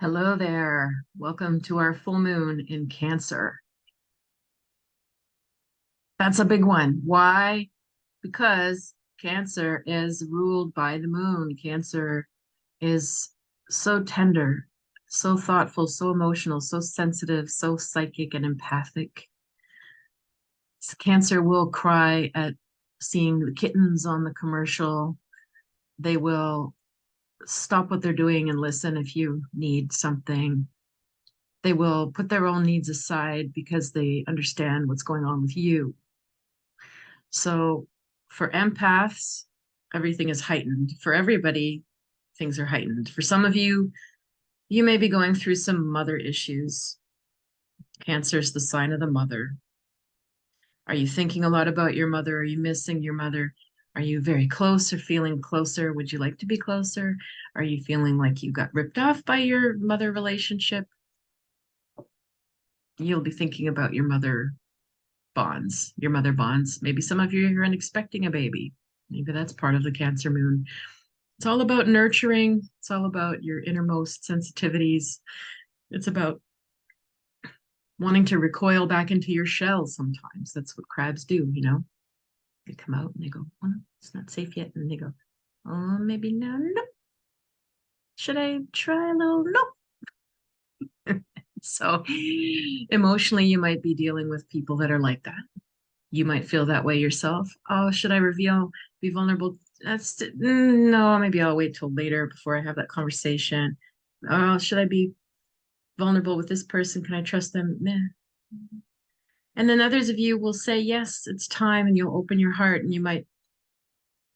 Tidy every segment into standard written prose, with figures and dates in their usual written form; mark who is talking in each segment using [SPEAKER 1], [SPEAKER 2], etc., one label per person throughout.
[SPEAKER 1] Hello there. Welcome to our full moon in Cancer. That's a big one. Why? Because Cancer is ruled by the moon. Cancer is so tender, so thoughtful, so emotional, so sensitive, so psychic and empathic. Cancer will cry at seeing the kittens on the commercial. They will stop what they're doing and listen if you need something. They will put their own needs aside because they understand what's going on with you. So for empaths, everything is heightened. For everybody, things are heightened. For some of you, you may be going through some mother issues. Cancer is the sign of the mother. Are you thinking a lot about your mother? Are you missing your mother? Are you very close or feeling closer? Would you like to be closer? Are you feeling like you got ripped off by your mother relationship? You'll be thinking about your mother bonds, your mother bonds. Maybe some of you are expecting a baby. Maybe that's part of the Cancer moon. It's all about nurturing. It's all about your innermost sensitivities. It's about wanting to recoil back into your shell sometimes. That's what crabs do, you know? They come out and they go, oh, no, it's not safe yet. And they go, oh, maybe no, no. Should I try a little? No. So emotionally, you might be dealing with people that are like that. You might feel that way yourself. Oh, should I reveal, be vulnerable? No, maybe I'll wait till later before I have that conversation. Oh, should I be vulnerable with this person? Can I trust them? Meh. And then others of you will say, yes, it's time, and you'll open your heart, and you might,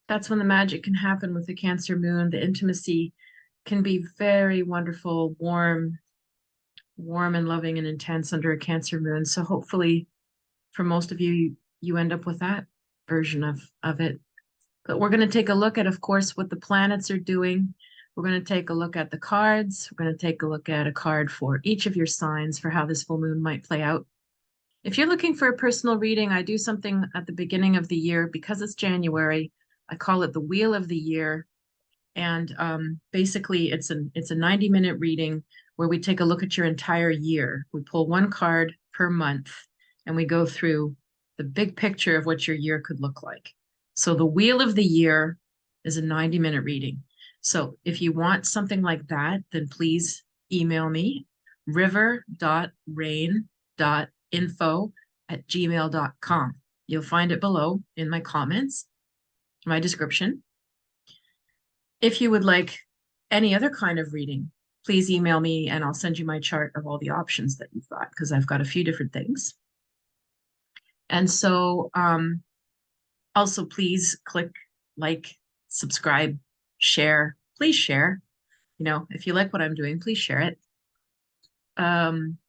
[SPEAKER 1] that's when the magic can happen with the Cancer moon. The intimacy can be very wonderful, warm and loving and intense under a Cancer moon. So hopefully for most of you, you end up with that version of it. But we're going to take a look at, of course, what the planets are doing. We're going to take a look at the cards. We're going to take a look at a card for each of your signs for how this full moon might play out. If you're looking for a personal reading, I do something at the beginning of the year because it's January. I call it the Wheel of the Year. And basically, it's a 90-minute reading where we take a look at your entire year. We pull one card per month, and we go through the big picture of what your year could look like. So the Wheel of the Year is a 90-minute reading. So if you want something like that, then please email me, river.rain.info@gmail.com. You'll find it below in my comments, my description. If you would like any other kind of reading, please email me and I'll send you my chart of all the options that you've got because I've got a few different things. And so also please click like, subscribe, share. Please share. You know, if you like what I'm doing, please share it. And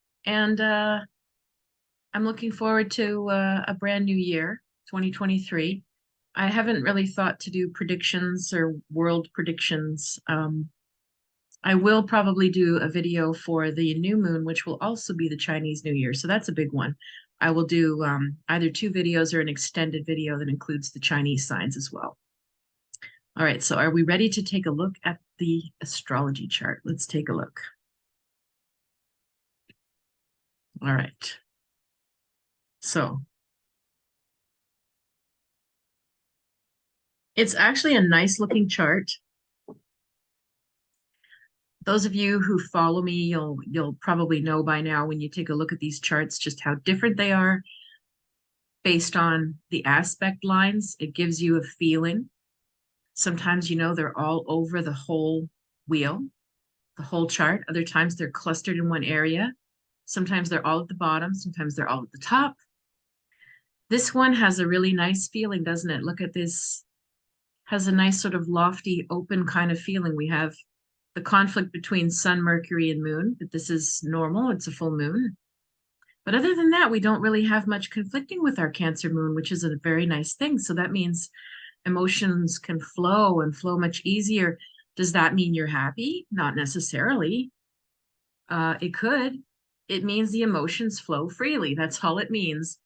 [SPEAKER 1] I'm looking forward to a brand new year, 2023. I haven't really thought to do predictions or world predictions. I will probably do a video for the new moon, which will also be the Chinese New Year. So that's a big one. I will do either 2 videos or an extended video that includes the Chinese signs as well. All right, so are we ready to take a look at the astrology chart? Let's take a look. All right. So it's actually a nice looking chart. Those of you who follow me, you'll probably know by now when you take a look at these charts just how different they are based on the aspect lines. It gives you a feeling. Sometimes, you know, they're all over the whole wheel, the whole chart. Other times they're clustered in one area. Sometimes they're all at the bottom. Sometimes they're all at the top. This one has a really nice feeling, doesn't it? Look at this. Has a nice sort of lofty, open kind of feeling. We have the conflict between Sun, Mercury, and Moon, but this is normal. It's a full moon. But other than that, we don't really have much conflicting with our Cancer moon, which is a very nice thing. So that means emotions can flow and flow much easier. Does that mean you're happy? Not necessarily. It could. It means the emotions flow freely. That's all it means.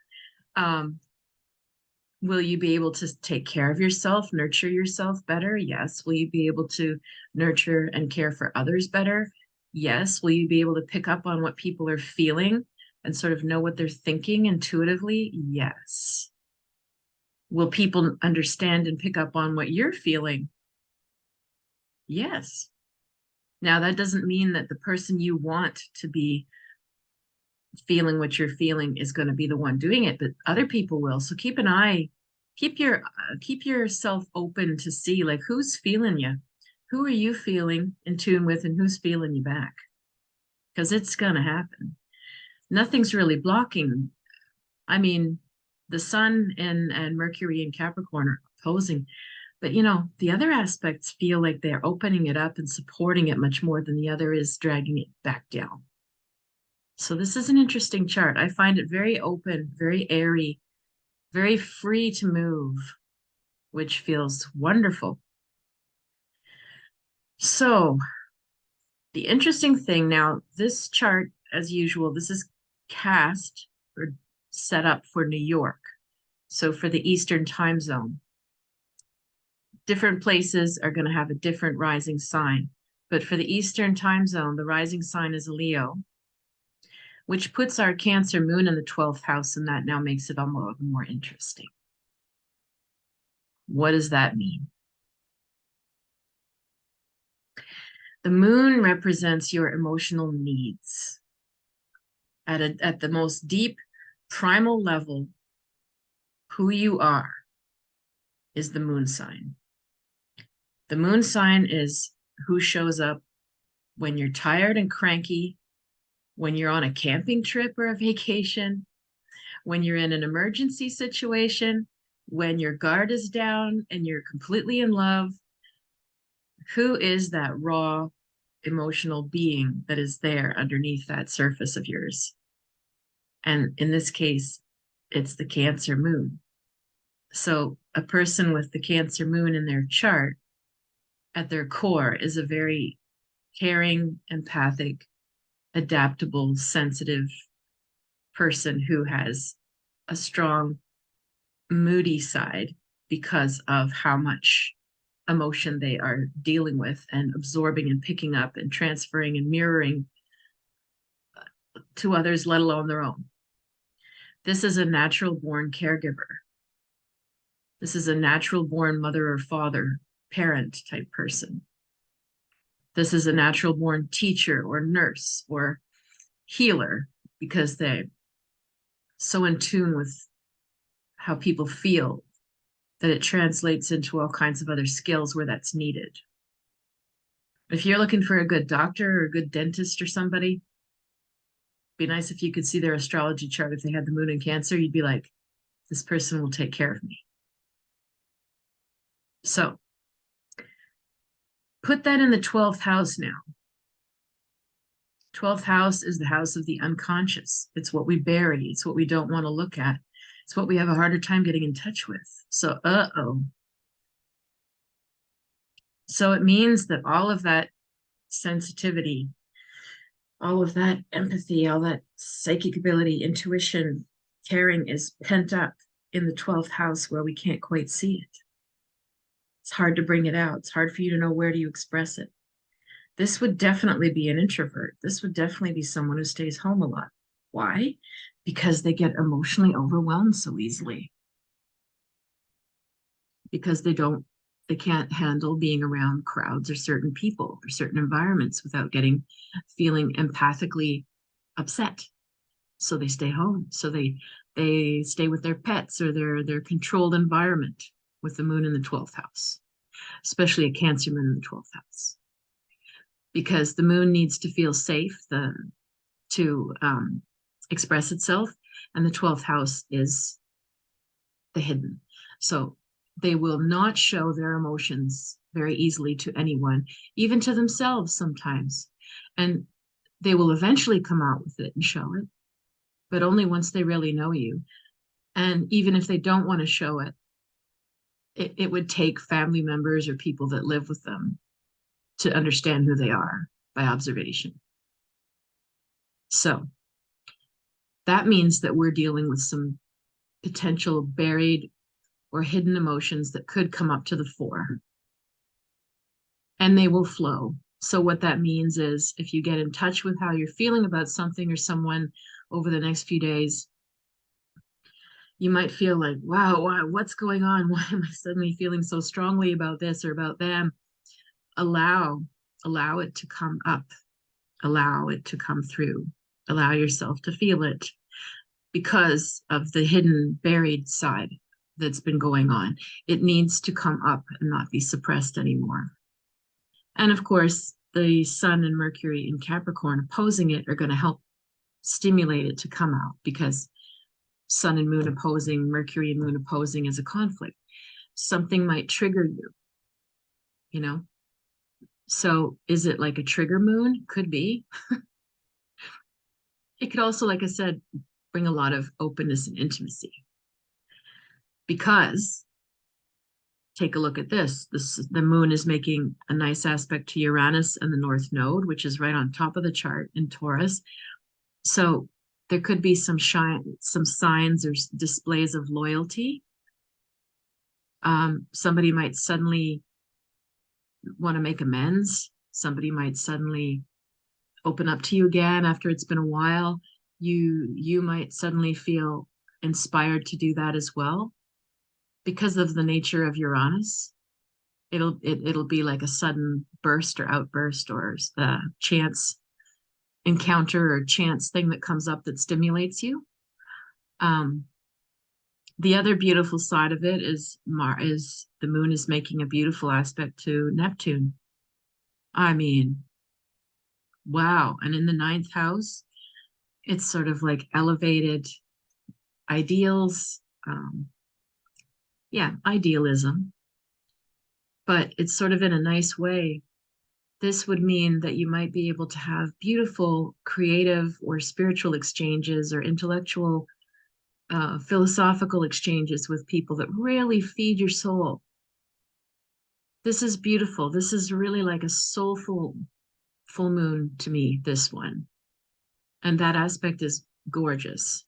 [SPEAKER 1] Will you be able to take care of yourself, nurture yourself better? Yes. Will you be able to nurture and care for others better? Yes. Will you be able to pick up on what people are feeling and sort of know what they're thinking intuitively? Yes. Will people understand and pick up on what you're feeling? Yes. Now, that doesn't mean that the person you want to be feeling what you're feeling is going to be the one doing it, but other people will. So keep an eye, keep yourself open to see like who's feeling you, who are you feeling in tune with, and who's feeling you back, because it's going to happen. Nothing's really blocking. I mean, the sun and Mercury and Capricorn are opposing, but the other aspects feel like they're opening it up and supporting it much more than the other is dragging it back down. So this is an interesting chart. I find it very open, very airy, very free to move, which feels wonderful. So the interesting thing now, this chart, as usual, this is cast or set up for New York. So for the Eastern time zone, different places are going to have a different rising sign. But for the Eastern time zone, the rising sign is Leo, which puts our Cancer moon in the 12th house, and that now makes it almost more interesting. What does that mean? The moon represents your emotional needs. At the most deep, primal level, who you are is the moon sign. The moon sign is who shows up when you're tired and cranky, when you're on a camping trip or a vacation, when you're in an emergency situation, when your guard is down and you're completely in love. Who is that raw emotional being that is there underneath that surface of yours? And in this case, it's the Cancer moon. So a person with the Cancer moon in their chart at their core is a very caring, empathic, adaptable, sensitive person who has a strong, moody side because of how much emotion they are dealing with and absorbing and picking up and transferring and mirroring to others, let alone their own. This is a natural born caregiver. This is a natural born mother or father, parent type person. This is a natural born teacher or nurse or healer because they're so in tune with how people feel that it translates into all kinds of other skills where that's needed. If you're looking for a good doctor or a good dentist or somebody, it'd be nice if you could see their astrology chart. If they had the moon in Cancer, you'd be like, this person will take care of me. So put that in the 12th house now. 12th house is the house of the unconscious. It's what we bury. It's what we don't want to look at. It's what we have a harder time getting in touch with. So, So it means that all of that sensitivity, all of that empathy, all that psychic ability, intuition, caring is pent up in the 12th house where we can't quite see it. It's hard to bring it out. It's hard for you to know where do you express it. This would definitely be an introvert. This would definitely be someone who stays home a lot. Why? Because they get emotionally overwhelmed so easily. Because they can't handle being around crowds or certain people or certain environments without feeling empathically upset. So they stay home. So they stay with their pets or their controlled environment with the moon in the 12th house, especially a Cancer moon in the 12th house. Because the moon needs to feel safe to express itself, and the 12th house is the hidden. So they will not show their emotions very easily to anyone, even to themselves sometimes. And they will eventually come out with it and show it, but only once they really know you. And even if they don't want to show it, it would take family members or people that live with them to understand who they are by observation. So that means that we're dealing with some potential buried or hidden emotions that could come up to the fore. And they will flow. So what that means is if you get in touch with how you're feeling about something or someone over the next few days, you might feel like, wow, what's going on? Why am I suddenly feeling so strongly about this or about them? Allow, allow it to come up, allow it to come through, allow yourself to feel it because of the hidden, buried side that's been going on. It needs to come up and not be suppressed anymore. And of course, the Sun and Mercury in Capricorn opposing it are going to help stimulate it to come out because Sun and Moon opposing, Mercury and Moon opposing is a conflict. Something might trigger you, you know? So is it like a trigger moon? Could be. It could also, like I said, bring a lot of openness and intimacy because take a look at this. The moon is making a nice aspect to Uranus and the North Node, which is right on top of the chart in Taurus. So there could be some signs or displays of loyalty. Somebody might suddenly want to make amends. Somebody might suddenly open up to you again after it's been a while. You might suddenly feel inspired to do that as well because of the nature of Uranus. It'll be like a sudden burst or outburst or the chance encounter or chance thing that comes up that stimulates you. The other beautiful side of it is the moon is making a beautiful aspect to Neptune. I mean, wow. And in the ninth house, it's sort of like elevated ideals. Yeah, idealism. But it's sort of in a nice way. This would mean that you might be able to have beautiful, creative, or spiritual exchanges or intellectual, philosophical exchanges with people that really feed your soul. This is beautiful. This is really like a soulful full moon to me, this one. And that aspect is gorgeous.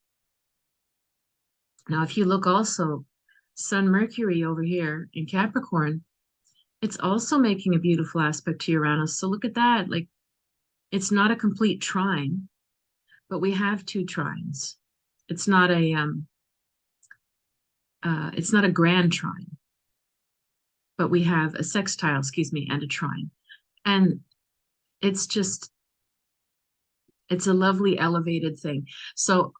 [SPEAKER 1] Now, if you look also, Sun Mercury over here in Capricorn, it's also making a beautiful aspect to Uranus. So look at that. Like, it's not a complete trine, but we have two trines. It's not a grand trine, but we have a sextile, excuse me, and a trine. And it's a lovely elevated thing. So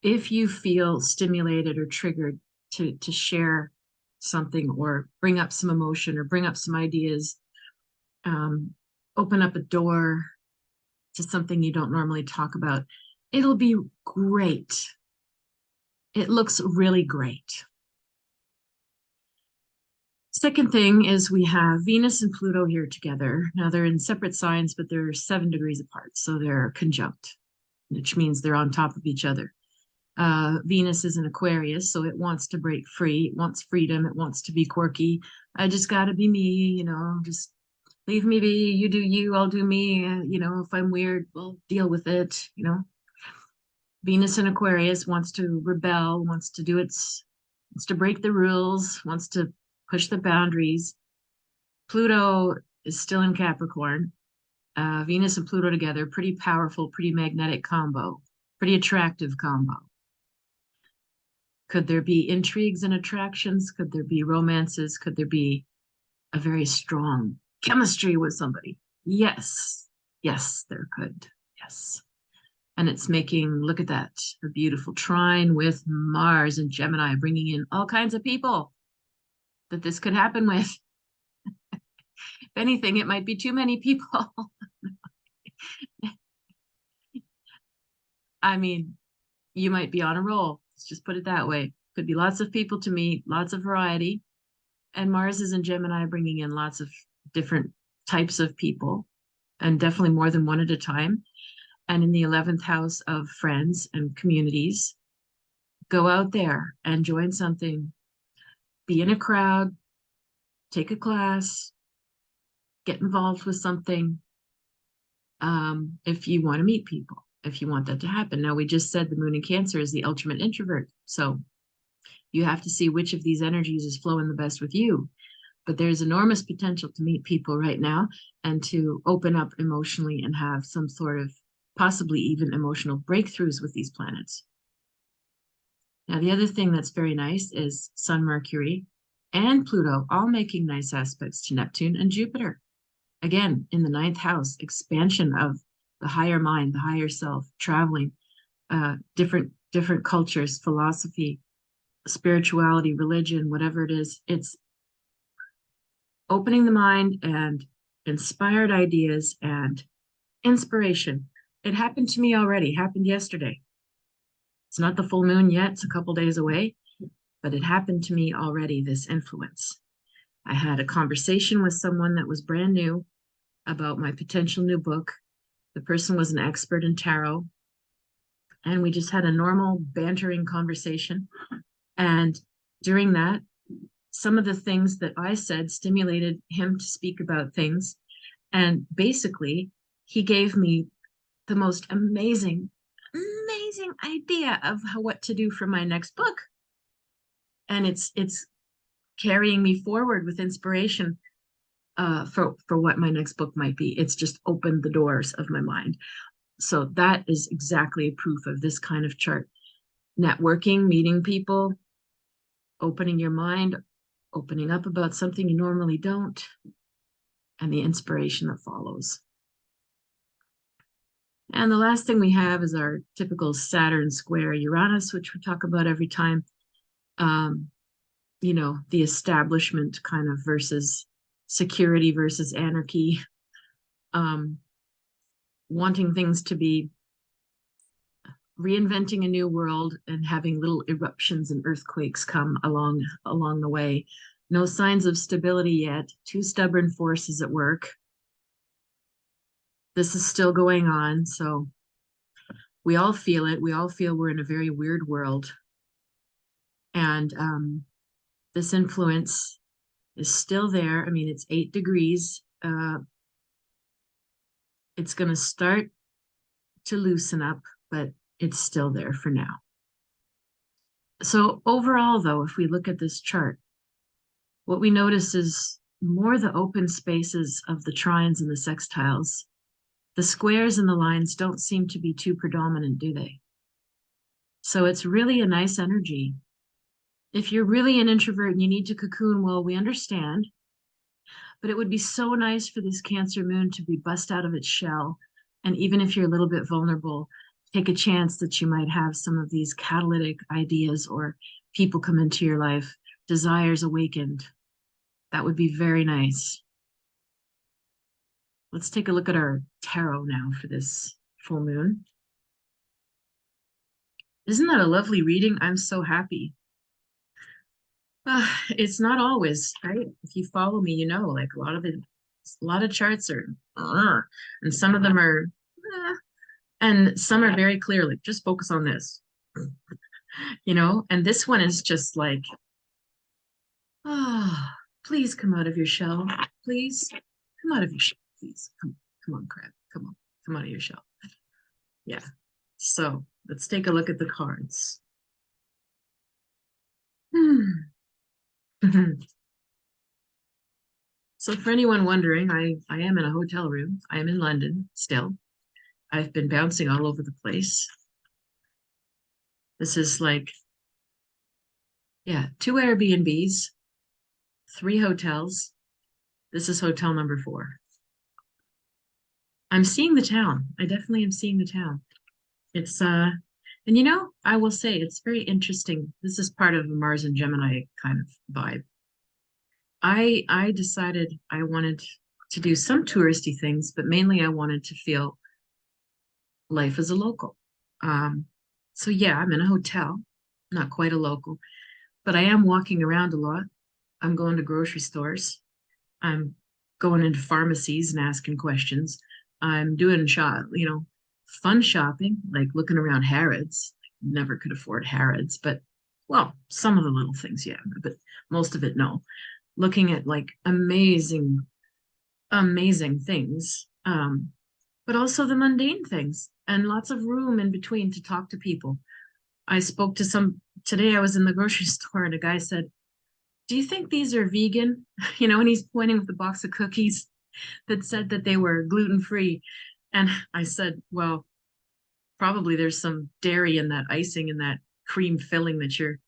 [SPEAKER 1] if you feel stimulated or triggered to share something or bring up some emotion or bring up some ideas, open up a door to something you don't normally talk about, it'll be great. It looks really great. Second thing is we have Venus and Pluto here together. Now they're in separate signs, but they're 7 degrees apart. So they're conjunct, which means they're on top of each other. Venus is an Aquarius, so it wants to break free. It wants freedom. It wants to be quirky. I just got to be me, just leave me be. You do you, I'll do me. If I'm weird, we'll deal with it. Venus in Aquarius wants to rebel, wants to break the rules, wants to push the boundaries. Pluto is still in Capricorn. Venus and Pluto together, pretty powerful, pretty magnetic combo, pretty attractive combo. Could there be intrigues and attractions? Could there be romances? Could there be a very strong chemistry with somebody? Yes. Yes, there could. Yes. And it's look at that, a beautiful trine with Mars and Gemini, bringing in all kinds of people that this could happen with. If anything, it might be too many people. I mean, you might be on a roll. Let's just put it that way. Could be lots of people to meet, lots of variety. And Mars is in Gemini, bringing in lots of different types of people, and definitely more than one at a time. And in the 11th house of friends and communities, go out there and join something. Be in a crowd, take a class, get involved with something. If you want to meet people, if you want that to happen. Now, we just said the moon in Cancer is the ultimate introvert. So you have to see which of these energies is flowing the best with you. but there's enormous potential to meet people right now and to open up emotionally and have some sort of possibly even emotional breakthroughs with these planets. Now, the other thing that's very nice is Sun, Mercury, and Pluto all making nice aspects to Neptune and Jupiter. Again, in the ninth house, expansion of the higher mind, the higher self, traveling, different cultures, philosophy, spirituality, religion, whatever it is. It's opening the mind and inspired ideas and inspiration. It happened to me already, happened yesterday. It's not the full moon yet, it's a couple days away, but it happened to me already, this influence. I had a conversation with someone that was brand new about my potential new book. The person was an expert in tarot, and we just had a normal bantering conversation. And during that, some of the things that I said stimulated him to speak about things. And basically, he gave me the most amazing idea of what to do for my next book. And it's carrying me forward with inspiration for what my next book might be. It's just opened the doors of my mind. So that is exactly a proof of this kind of chart. Networking, meeting people, opening your mind, opening up about something you normally don't, and the inspiration that follows. And the last thing we have is our typical Saturn square Uranus, which we talk about every time. You know, the establishment kind of versus security versus anarchy, wanting things to be reinventing a new world and having little eruptions and earthquakes come along the way. No signs of stability yet. Two stubborn forces at work. This is still going on, so we all feel it. We all feel we're in a very weird world. And this influence is still there. I mean, it's 8 degrees. It's going to start to loosen up, but it's still there for now. So overall, though, if we look at this chart, what we notice is more the open spaces of the trines and the sextiles. The squares and the lines don't seem to be too predominant, do they? So it's really a nice energy. If you're really an introvert and you need to cocoon, well, we understand. But it would be so nice for this Cancer moon to be bust out of its shell. And even if you're a little bit vulnerable, take a chance that you might have some of these catalytic ideas or people come into your life, desires awakened. That would be very nice. Let's take a look at our tarot now for this full moon. Isn't that a lovely reading? I'm so happy. It's not always, right? If you follow me, you know, like a lot of charts are, and some of them are, and some are very clear, like just focus on this, you know, and this one is just like, please come out of your shell. Please come out of your shell. Please come on, crab. Come out of your shell. Yeah. So let's take a look at the cards. So for anyone wondering, I am in a hotel room. I am in London still. I've been bouncing all over the place. This is like, yeah, 2 Airbnbs, 3 hotels. This is hotel number 4. I'm seeing the town. I definitely am seeing the town. It's and you know, I will say it's very interesting. This is part of a Mars and Gemini kind of vibe. I decided I wanted to do some touristy things, but mainly I wanted to feel life as a local. So yeah, I'm in a hotel, not quite a local, but I am walking around a lot. I'm going to grocery stores. I'm going into pharmacies and asking questions. I'm doing fun shopping, like looking around Harrods. Never could afford Harrods, but well, some of the little things, yeah, but most of it, no. Looking at like amazing things, but also the mundane things and lots of room in between to talk to people. I spoke to today I was in the grocery store and a guy said, do you think these are vegan? You know, and he's pointing with the box of cookies that said that they were gluten-free. And I said, well, probably there's some dairy in that icing and that cream filling that you're.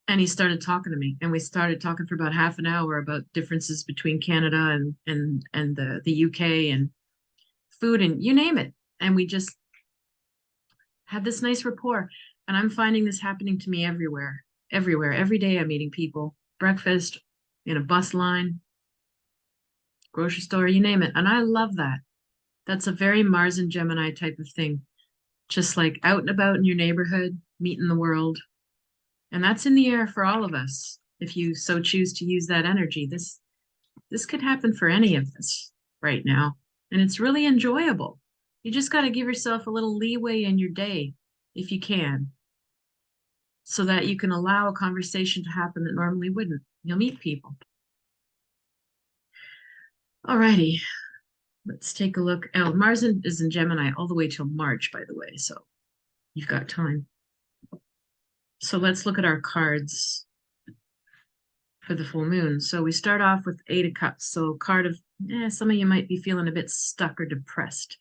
[SPEAKER 1] And he started talking to me, and we started talking for about half an hour about differences between Canada and the UK and food and you name it. And we just had this nice rapport. And I'm finding this happening to me everywhere, everywhere. Every day I'm meeting people, breakfast, in a bus line, grocery store, you name it. And I love that. That's a very Mars and Gemini type of thing. Just like out and about in your neighborhood, meeting the world. And that's in the air for all of us. If you so choose to use that energy, this could happen for any of us right now. And it's really enjoyable. You just got to give yourself a little leeway in your day if you can, so that you can allow a conversation to happen that normally wouldn't. You'll meet people. Alrighty, let's take a look. Oh, Mars is in Gemini all the way till March, by the way, so you've got time. So let's look at our cards for the full moon. So we start off with Eight of Cups. So card of, some of you might be feeling a bit stuck or depressed.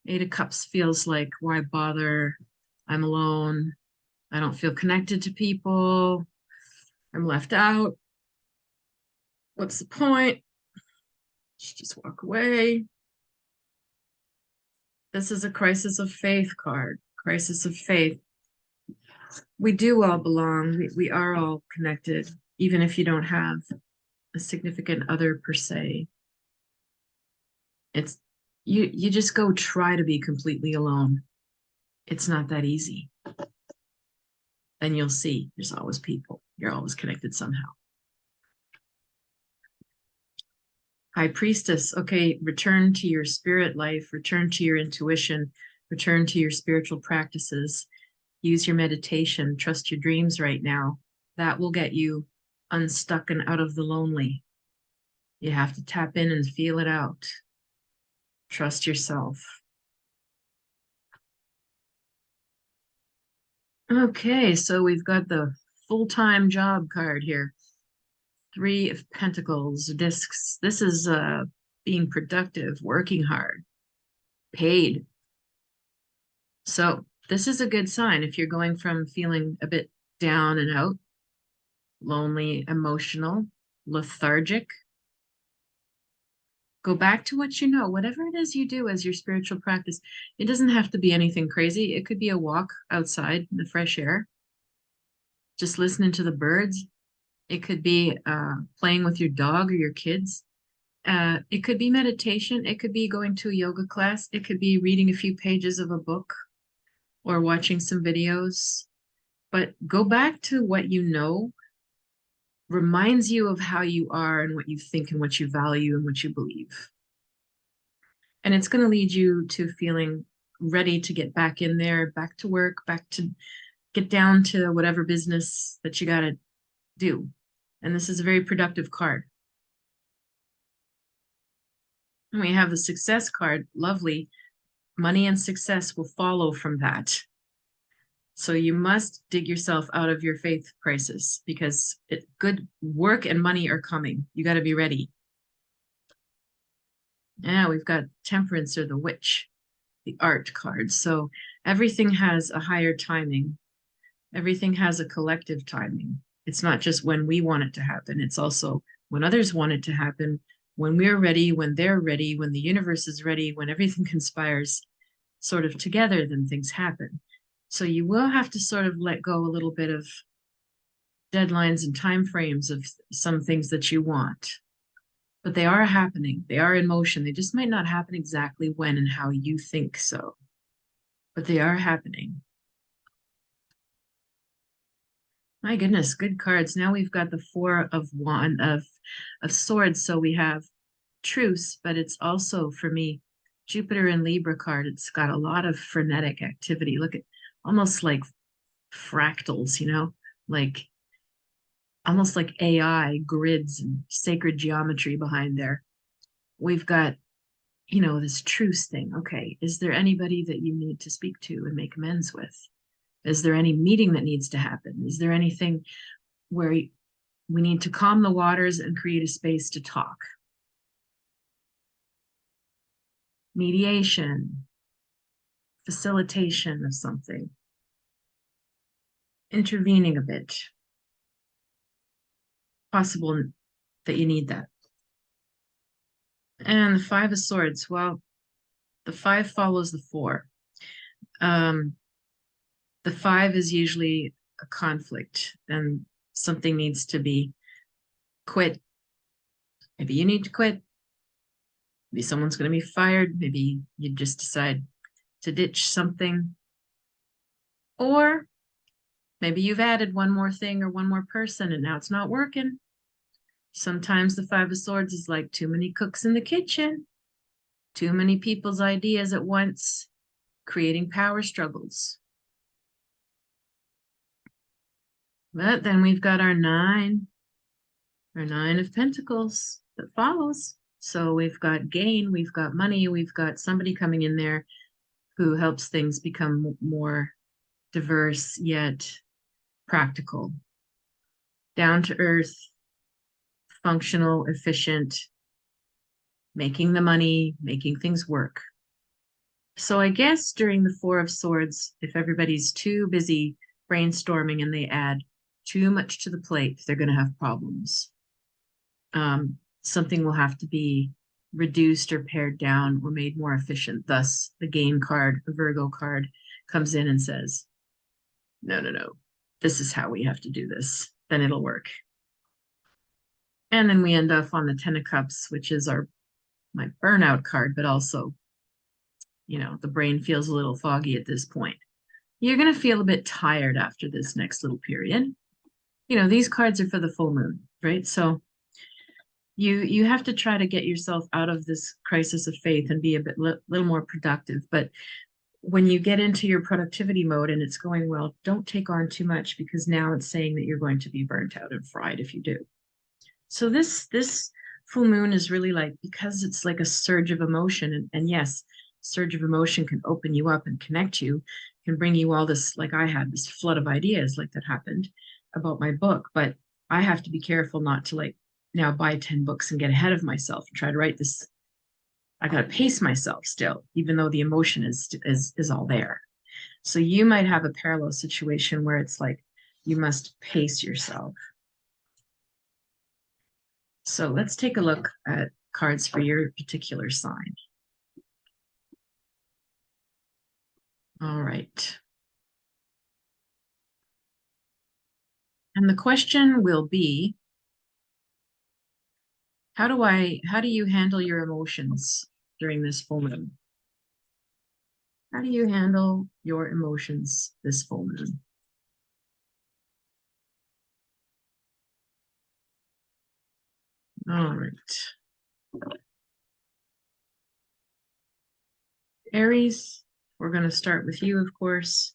[SPEAKER 1] Eight of Cups feels like, why bother? I'm alone. I don't feel connected to people. I'm left out. What's the point? Just walk away. This is a crisis of faith card. Crisis of faith. We do all belong. We are all connected, even if you don't have a significant other per se. It's you just go try to be completely alone. It's not that easy. Then you'll see there's always people. You're always connected somehow. High Priestess, okay, return to your spirit life, return to your intuition, return to your spiritual practices, use your meditation, trust your dreams right now. That will get you unstuck and out of the lonely. You have to tap in and feel it out. Trust yourself. Okay, so we've got the full-time job card here. Three of Pentacles, discs. This is being productive, working hard, paid. So this is a good sign if you're going from feeling a bit down and out, lonely, emotional, lethargic. Go back to what you know, whatever it is you do as your spiritual practice. It doesn't have to be anything crazy. It could be a walk outside in the fresh air, just listening to the birds. It could be playing with your dog or your kids. It could be meditation. It could be going to a yoga class. It could be reading a few pages of a book or watching some videos. But go back to what you know, reminds you of how you are and what you think and what you value and what you believe. And it's going to lead you to feeling ready to get back in there, back to work, back to get down to whatever business that you got to do. And this is a very productive card. And we have the success card. Lovely. Money and success will follow from that. So you must dig yourself out of your faith crisis because good work and money are coming. You got to be ready. Yeah, we've got Temperance or the Witch, the art card. So everything has a higher timing. Everything has a collective timing. It's not just when we want it to happen. It's also when others want it to happen, when we're ready, when they're ready, when the universe is ready, when everything conspires sort of together, then things happen. So you will have to sort of let go a little bit of deadlines and time frames of some things that you want. But they are happening. They are in motion. They just might not happen exactly when and how you think so. But they are happening. My goodness, good cards. Now we've got the Four of Swords. So we have truce, but it's also, for me, Jupiter and Libra card. It's got a lot of frenetic activity. Look at almost like fractals, like almost like AI grids and sacred geometry behind there. We've got, this truce thing. Okay, is there anybody that you need to speak to and make amends with? Is there any meeting that needs to happen? Is there anything where We need to calm the waters and create a space to talk. Mediation, facilitation of something, intervening a bit. Possible that you need that. And the Five of Swords, well, the 5 follows the 4. The 5 is usually a conflict, and something needs to be quit. Maybe you need to quit. Maybe someone's going to be fired. Maybe you just decide to ditch something. Or maybe you've added one more thing or one more person and now it's not working. Sometimes the 5 of Swords is like too many cooks in the kitchen, too many people's ideas at once, creating power struggles. But then we've got our 9 of Pentacles that follows. So we've got gain, we've got money, we've got somebody coming in there who helps things become more diverse yet practical, down to earth, functional, efficient, making the money, making things work. So I guess during the 4 of Swords, if everybody's too busy brainstorming and they add too much to the plate, they're going to have problems. Something will have to be reduced or pared down or made more efficient. Thus, the gain card, the Virgo card, comes in and says, no, this is how we have to do this. Then it'll work. And then we end up on the 10 of Cups, which is my burnout card, but also, the brain feels a little foggy at this point. You're going to feel a bit tired after this next little period. These cards are for the full moon, right? So you have to try to get yourself out of this crisis of faith and be a little more productive. But when you get into your productivity mode and it's going well, don't take on too much, because now it's saying that you're going to be burnt out and fried if you do. So this full moon is really like, because it's like a surge of emotion, and yes, surge of emotion can open you up and connect you, can bring you all this, like I had this flood of ideas like that happened about my book. But I have to be careful not to now buy 10 books and get ahead of myself and try to write this. I got to pace myself still, even though the emotion is all there. So you might have a parallel situation where it's like you must pace yourself. So let's take a look at cards for your particular sign. All right. And the question will be, how do you handle your emotions during this full moon? How do you handle your emotions this full moon? All right. Aries, we're going to start with you, of course.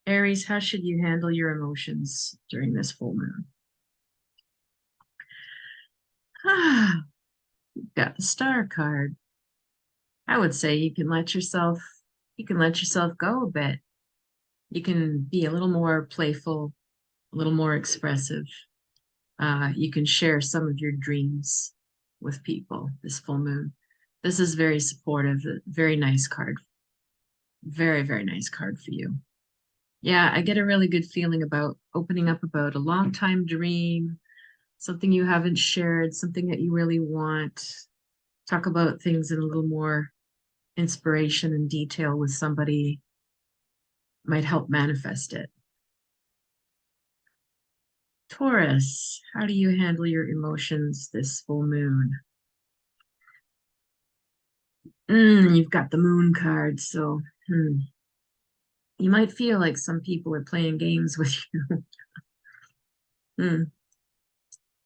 [SPEAKER 1] Aries, how should you handle your emotions during this full moon? Got the Star card. I would say you can let yourself go a bit. You can be a little more playful, a little more expressive. You can share some of your dreams with people this full moon. This is very supportive, very nice card. Very, very nice card for you. Yeah, I get a really good feeling about opening up about a long time dream, something you haven't shared, something that you really want. Talk about things in a little more inspiration and detail with somebody might help manifest it. Taurus, how do you handle your emotions this full moon? You've got the moon card, so you might feel like some people are playing games with you.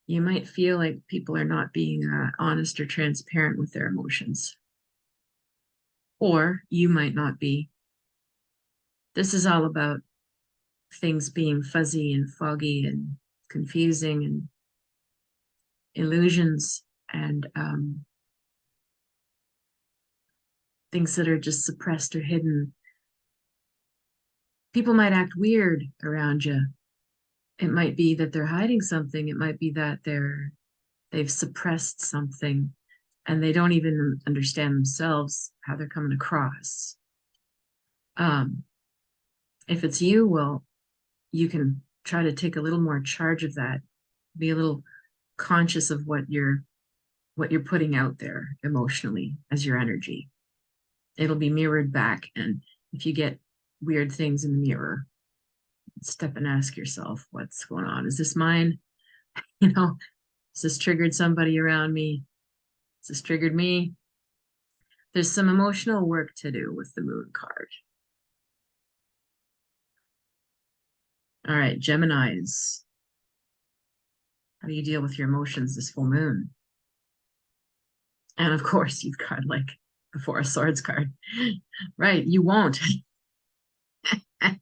[SPEAKER 1] You might feel like people are not being honest or transparent with their emotions. Or you might not be. This is all about things being fuzzy and foggy and confusing and illusions and things that are just suppressed or hidden. People might act weird around you, It might be that they're hiding something. It might be that they've suppressed something and they don't even understand themselves how they're coming across. Um, if it's you, well, you can try to take a little more charge of that. Be a little conscious of what you're putting out there emotionally as your energy. It'll be mirrored back. And if you get weird things in the mirror, step and ask yourself, what's going on? Is this mine? You know, has this triggered somebody around me? Has this triggered me? There's some emotional work to do with the moon card. All right, Geminis. How do you deal with your emotions this full moon? And of course, you've got like the Four of Swords card. Right, you won't.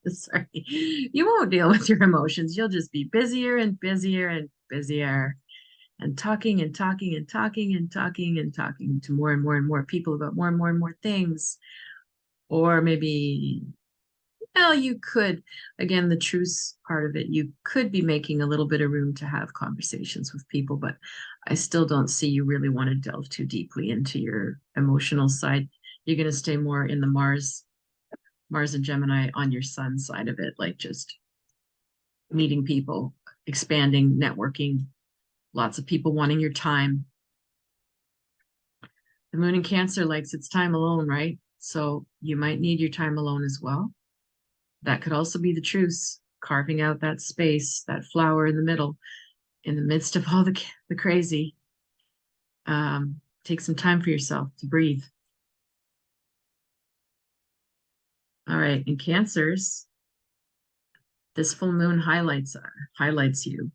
[SPEAKER 1] Sorry. You won't deal with your emotions. You'll just be busier and busier and busier and talking and talking and talking and talking and talking to more and more and more people about more and more and more things. Or maybe, well, you could, again, the truce part of it, you could be making a little bit of room to have conversations with people, but I still don't see you really want to delve too deeply into your emotional side. You're going to stay more in the Mars and Gemini on your sun side of it, like just meeting people, expanding, networking, lots of people wanting your time. The moon in Cancer likes its time alone, right? So you might need your time alone as well. That could also be the truce, carving out that space, that flower in the middle, in the midst of all the crazy. Take some time for yourself to breathe. All right, in Cancers, this full moon highlights you.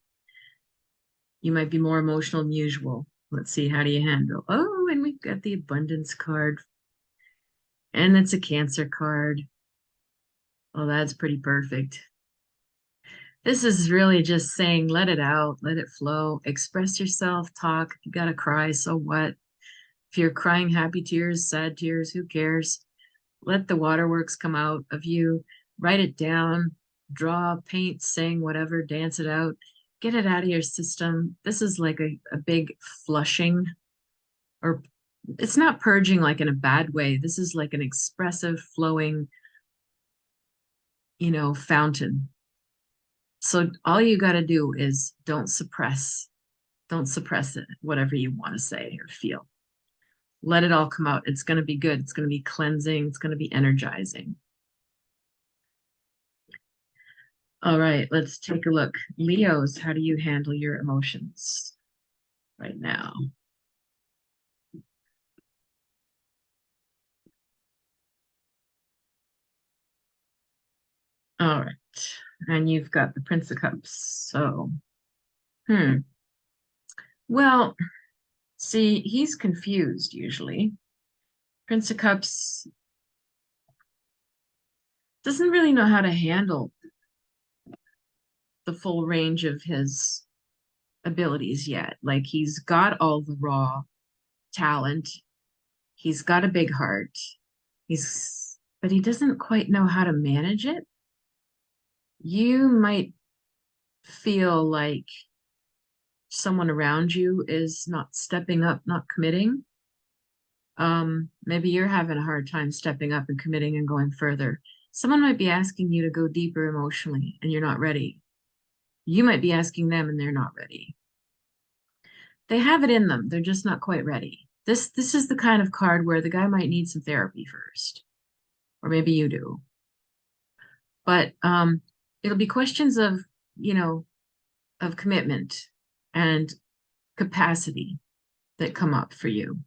[SPEAKER 1] You might be more emotional than usual. Let's see, how do you handle? Oh, and we've got the abundance card. And it's a Cancer card. Oh, that's pretty perfect. This is really just saying, let it out, let it flow, express yourself, talk. If you gotta cry, so what? If you're crying happy tears, sad tears, who cares? Let the waterworks come out of you. Write it down, draw, paint, sing, whatever, dance it out. Get it out of your system. This is like a big flushing, or it's not purging like in a bad way. This is like an expressive, flowing, fountain. So all you got to do is don't suppress it, whatever you want to say or feel. Let it all come out. It's going to be good. It's going to be cleansing. It's going to be energizing. All right, let's take a look. Leos, how do you handle your emotions right now? All right, and you've got the Prince of Cups. So, well, see, he's confused usually. Prince of Cups doesn't really know how to handle the full range of his abilities yet. Like he's got all the raw talent. He's got a big heart. But he doesn't quite know how to manage it. You might feel like someone around you is not stepping up, not committing. Maybe you're having a hard time stepping up and committing and going further. Someone might be asking you to go deeper emotionally and you're not ready. You might be asking them and they're not ready. They have it in them. They're just not quite ready. This is the kind of card where the guy might need some therapy first, or maybe you do. But it'll be questions of commitment and capacity that come up for you.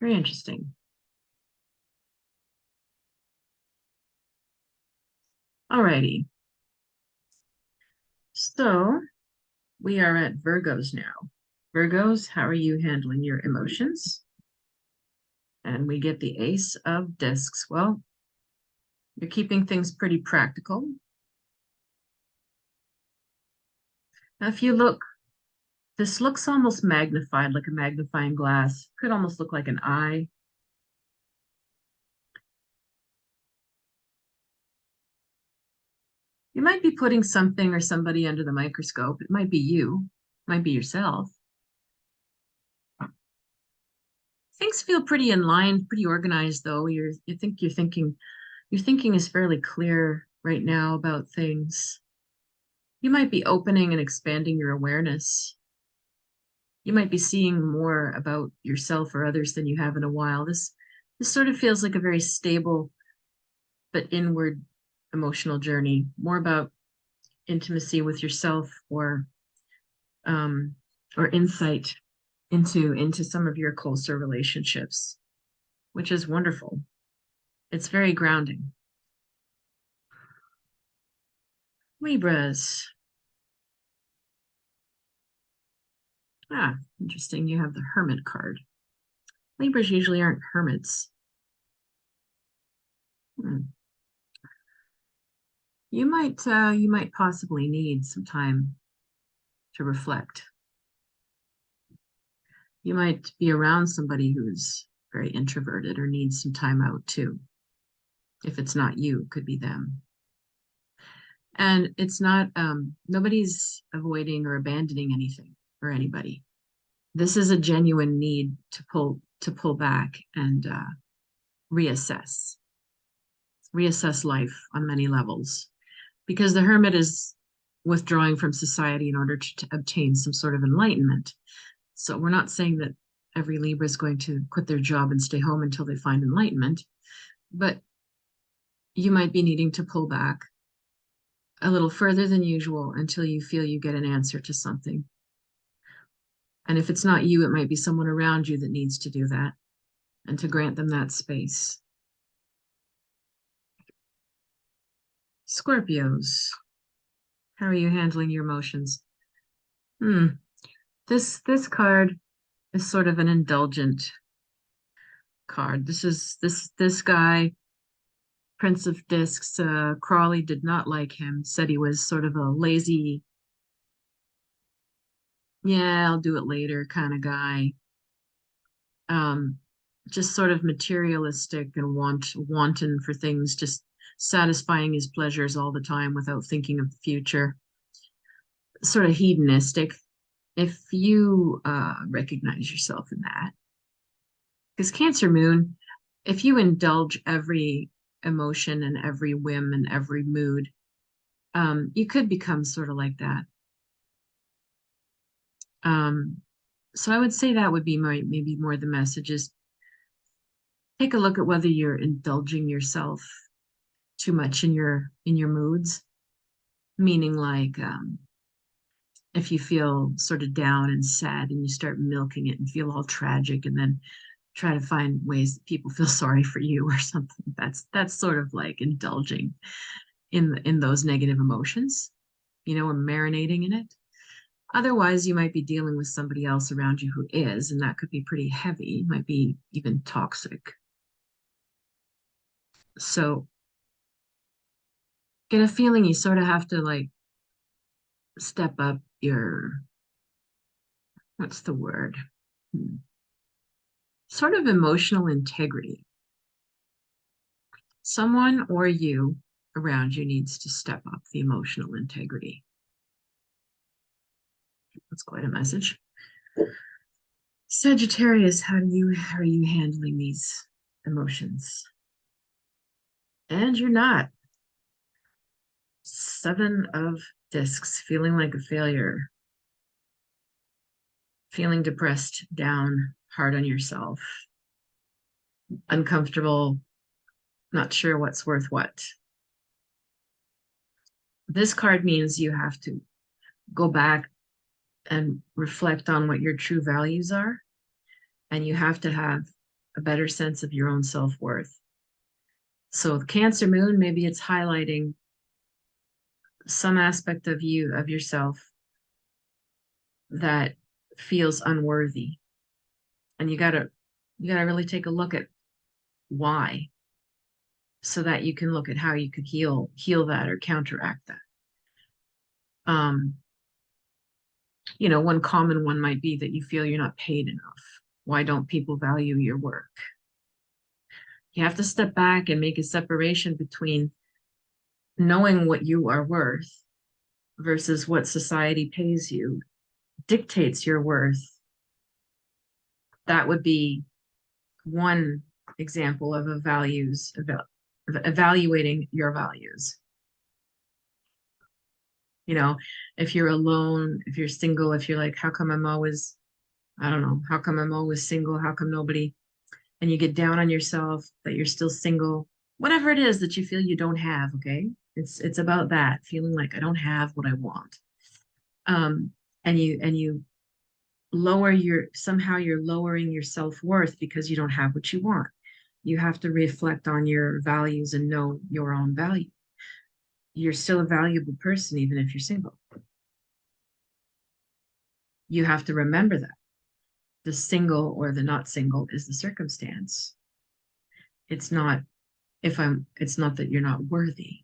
[SPEAKER 1] Very interesting. Alrighty. So we are at Virgos now. Virgos, how are you handling your emotions? And we get the Ace of Discs. Well, you're keeping things pretty practical. Now, if you look, this looks almost magnified, like a magnifying glass. Could almost look like an eye. You might be putting something or somebody under the microscope. It might be you, it might be yourself. Things feel pretty in line, pretty organized though. Your thinking is fairly clear right now about things. You might be opening and expanding your awareness. You might be seeing more about yourself or others than you have in a while. This sort of feels like a very stable but inward emotional journey, more about intimacy with yourself um, or insight into some of your closer relationships, which is wonderful. It's very grounding. Libras. Ah, interesting. You have the Hermit card. Libras usually aren't hermits. Hmm. You might possibly need some time to reflect. You might be around somebody who's very introverted or needs some time out too. If it's not you, it could be them. And it's not, nobody's avoiding or abandoning anything or anybody. This is a genuine need to pull back and reassess, reassess life on many levels. Because the hermit is withdrawing from society in order to obtain some sort of enlightenment. So we're not saying that every Libra is going to quit their job and stay home until they find enlightenment, but you might be needing to pull back a little further than usual until you feel you get an answer to something. And if it's not you, it might be someone around you that needs to do that and to grant them that space. Scorpios, how are you handling your emotions? This card is sort of an indulgent card. This guy, Prince of Discs, Crawley did not like him, said he was sort of a lazy, yeah, I'll do it later kind of guy. Um, just sort of materialistic and wanton for things, just satisfying his pleasures all the time without thinking of the future. Sort of hedonistic. If you recognize yourself in that, because Cancer Moon, if you indulge every emotion and every whim and every mood, you could become sort of like that. Um, so I would say that would be maybe more the message is take a look at whether you're indulging yourself too much in your moods, meaning like if you feel sort of down and sad and you start milking it and feel all tragic and then try to find ways that people feel sorry for you or something. That's sort of like indulging in those negative emotions, you know, or marinating in it. Otherwise, you might be dealing with somebody else around you who is, and that could be pretty heavy, might be even toxic. So get a feeling you sort of have to like step up your, what's the word? Sort of emotional integrity. Someone or you around you needs to step up the emotional integrity. That's quite a message. Sagittarius, how are you handling these emotions? And you're not. Seven of Discs, feeling like a failure, feeling depressed, down, hard on yourself, uncomfortable, not sure what's worth what. This card means you have to go back and reflect on what your true values are, and you have to have a better sense of your own self-worth. So with Cancer Moon, maybe it's highlighting some aspect of you, of yourself, that feels unworthy. And you gotta really take a look at why, so that you can look at how you could heal that or counteract that. Um, you know, one common one might be that you feel you're not paid enough. Why don't people value your work? You have to step back and make a separation between knowing what you are worth versus what society pays you dictates your worth. That would be one example of evaluating your values. You know, if you're alone, if you're single, if you're like, how come I'm always, I don't know, how come I'm always single? How come nobody, and you get down on yourself that you're still single, whatever it is that you feel you don't have, okay? It's about that, feeling like I don't have what I want. Um, and you lower your, somehow you're lowering your self-worth because you don't have what you want. You have to reflect on your values and know your own value. You're still a valuable person, even if you're single. You have to remember that. The single or the not single is the circumstance. It's not it's not that you're not worthy.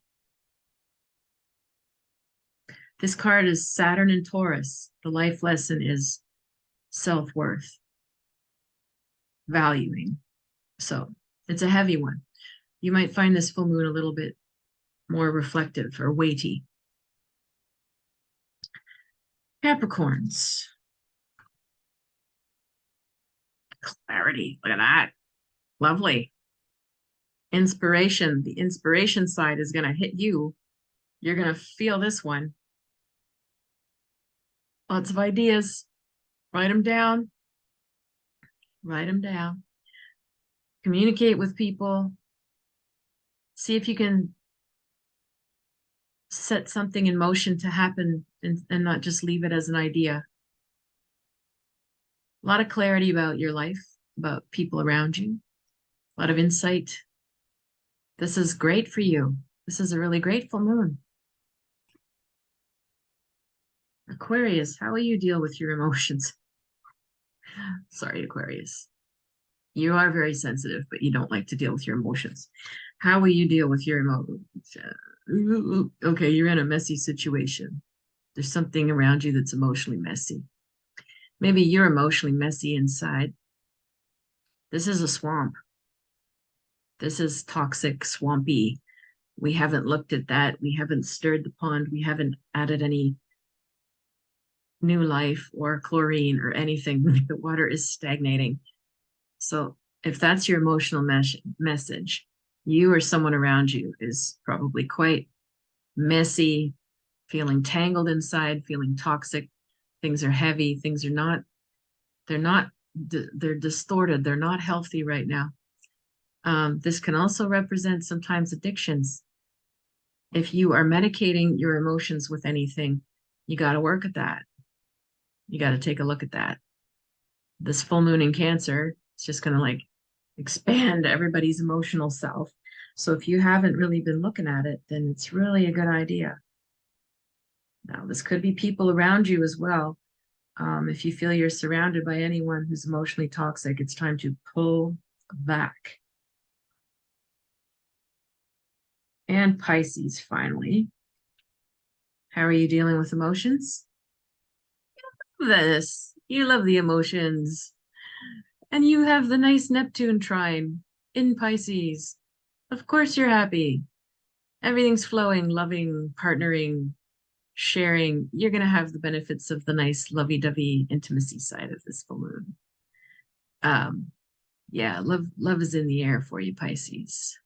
[SPEAKER 1] This card is Saturn and Taurus. The life lesson is self-worth, valuing. So it's a heavy one. You might find this full moon a little bit more reflective or weighty. Capricorns. Clarity. Look at that. Lovely. Inspiration. The inspiration side is going to hit you. You're going to feel this one. Lots of ideas. Write them down. Write them down. Communicate with people. See if you can set something in motion to happen and not just leave it as an idea. A lot of clarity about your life, about people around you, a lot of insight. This is great for you. This is a really grateful moon. Aquarius, how will you deal with your emotions? Sorry, Aquarius. You are very sensitive, but you don't like to deal with your emotions. How will you deal with your emotions? Okay, you're in a messy situation. There's something around you that's emotionally messy. Maybe you're emotionally messy inside. This is a swamp. This is toxic, swampy. We haven't looked at that. We haven't stirred the pond. We haven't added any new life or chlorine or anything. The water is stagnating. So if that's your emotional message, you or someone around you is probably quite messy, feeling tangled inside, feeling toxic. Things are heavy. Things are not, they're distorted. They're not healthy right now. This can also represent sometimes addictions. If you are medicating your emotions with anything, you got to work at that. You got to take a look at that. This full moon in Cancer, it's just going to like expand everybody's emotional self. So if you haven't really been looking at it, then it's really a good idea. Now, this could be people around you as well. If you feel you're surrounded by anyone who's emotionally toxic, it's time to pull back. And Pisces, finally. How are you dealing with emotions? You love this. You love the emotions. And you have the nice Neptune trine in Pisces. Of course you're happy. Everything's flowing, loving, partnering, sharing. You're going to have the benefits of the nice lovey-dovey intimacy side of this full moon. Yeah, love is in the air for you, Pisces.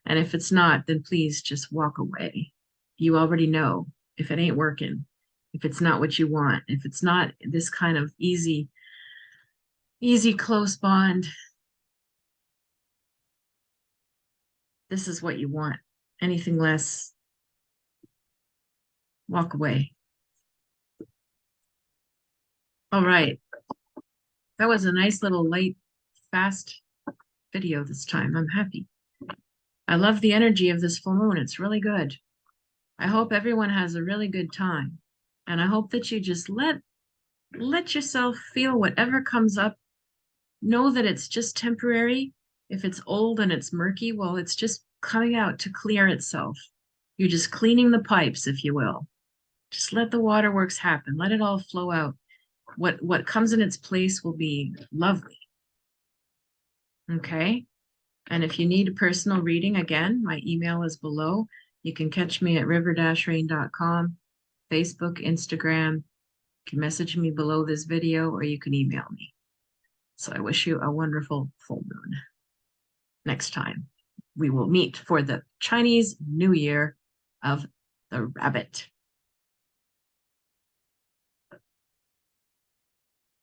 [SPEAKER 1] And if it's not, then please just walk away. You already know if it ain't working, if it's not what you want, if it's not this kind of easy, close bond, this is what you want. Anything less, walk away. All right. That was a nice little light, fast video this time. I'm happy. I love the energy of this full moon. It's really good. I hope everyone has a really good time. And I hope that you just let yourself feel whatever comes up. Know that it's just temporary. If it's old and it's murky, well, it's just coming out to clear itself. You're just cleaning the pipes, if you will. Just let the waterworks happen. Let it all flow out. What comes in its place will be lovely. Okay? And if you need a personal reading, again, my email is below. You can catch me at river-rain.com, Facebook, Instagram. You can message me below this video or you can email me. So I wish you a wonderful full moon. Next time, we will meet for the Chinese New Year of the Rabbit.